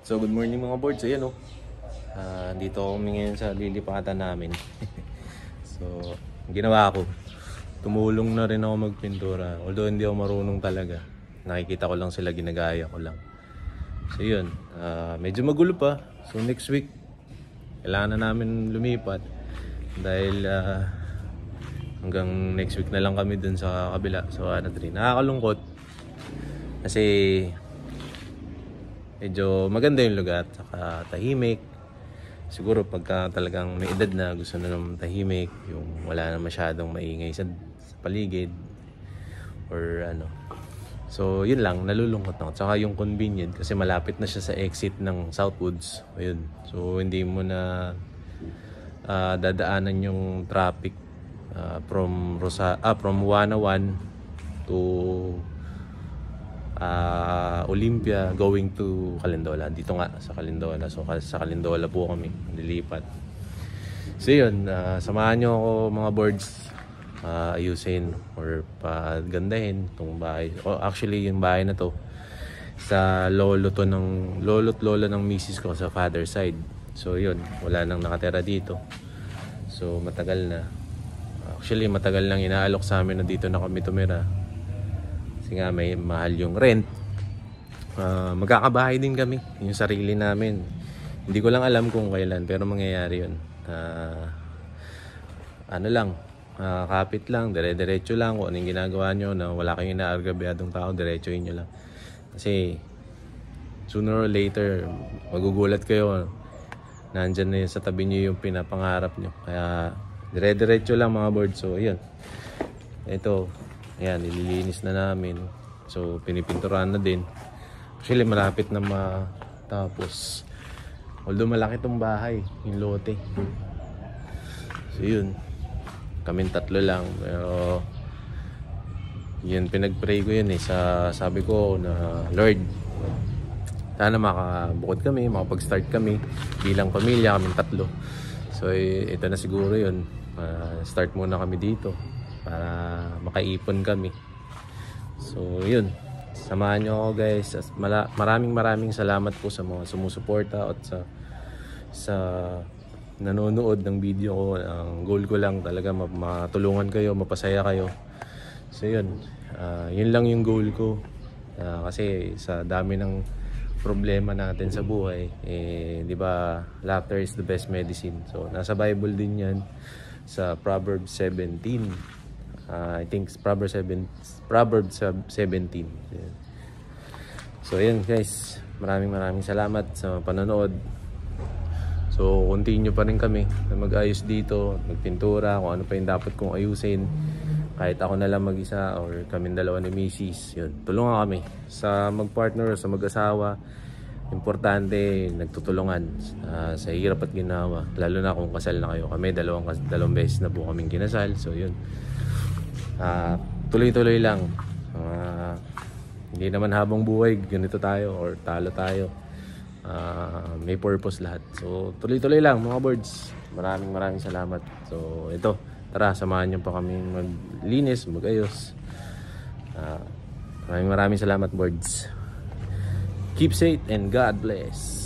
So good morning mga boards, ayan o. Dito kami ngayon sa lilipatan namin. So ginawa ko, tumulong na rin ako magpintura. Although hindi ako marunong talaga, nakikita ko lang sila, ginagaya ko lang. So yun, medyo magulo pa. So next week kailangan na namin lumipat. Dahil hanggang next week na lang kami dun sa kabila, sa Anadri. Nakakalungkot kasi medyo maganda yung lugar, saka tahimik. Siguro pagka talagang may edad na, gusto na naman tahimik, yung wala na masyadong maingay sa paligid or ano. So yun lang, nalulungkot na. Saka yung convenient kasi malapit na siya sa exit ng Southwoods. Ayun. So hindi mo na dadaanan yung traffic from 101 to Olympia going to Calindola. Dito nga sa Calindola. So sa Calindola po kami nilipat. So yun, samahan nyo ako mga boards, ayusin or pagandahin itong bahay. Actually yung bahay na to sa lolo't lola ng misis ko sa father side. So yun, wala nang nakatira dito. So matagal na. Actually matagal nang inaalok sa amin na dito na kami tumira. Kasi nga may mahal yung rent. Magkakabahay din kami, yung sarili namin. Hindi ko lang alam kung kailan, pero mangyayari yun. Kapit lang, dire-diretso lang. Kung anong ginagawa nyo na wala kayong inaargabyadong tao, diretsoin nyo lang. Kasi sooner or later magugulat kayo, nandyan na yun sa tabi nyo yung pinapangarap nyo. Kaya dire-diretso lang mga board. So yun, ito, ayan, nililinis na namin. So pinipinturahan na din. Actually malapit na matapos. Although malaki tong bahay, yung lote. So yun, kaming tatlo lang. Pero yun, pinag-pray ko yun sabi ko na Lord, sana makabukod kami, makapag-start kami bilang pamilya, kaming tatlo. So ito na siguro yun, start muna kami dito para makaipon kami. So yun, samahan nyo ako guys. Maraming salamat po sa mga sumusuporta at sa nanonood ng video ko. Ang goal ko lang talaga matulungan kayo, mapasaya kayo. So yun, yun lang yung goal ko. Kasi sa dami ng problema natin sa buhay, di ba, laughter is the best medicine. So nasa Bible din yan, sa Proverbs 17. I think Proverbs 17. Yeah. So ayan guys, maraming salamat sa panonood. So continue pa rin kami na mag-ayos dito, magpintura, kung ano pa yung dapat kong ayusin. Kahit ako na lang mag-isa or kaming dalawa ni Mrs. Yun, tulungan kami sa mag-partner, sa mag-asawa. Importante, nagtutulungan sa hirap at ginawa. Lalo na kung kasal na kayo. Kami dalawang beses na po kaming kinasal. So yun, tuloy-tuloy lang. Hindi naman habang buhay ganito tayo or talo tayo. May purpose lahat. So tuloy-tuloy lang mga boards. Maraming salamat. So ito, tara, samahan niyo pa kami maglinis, magayos. Maraming salamat boards. Keep safe and God bless.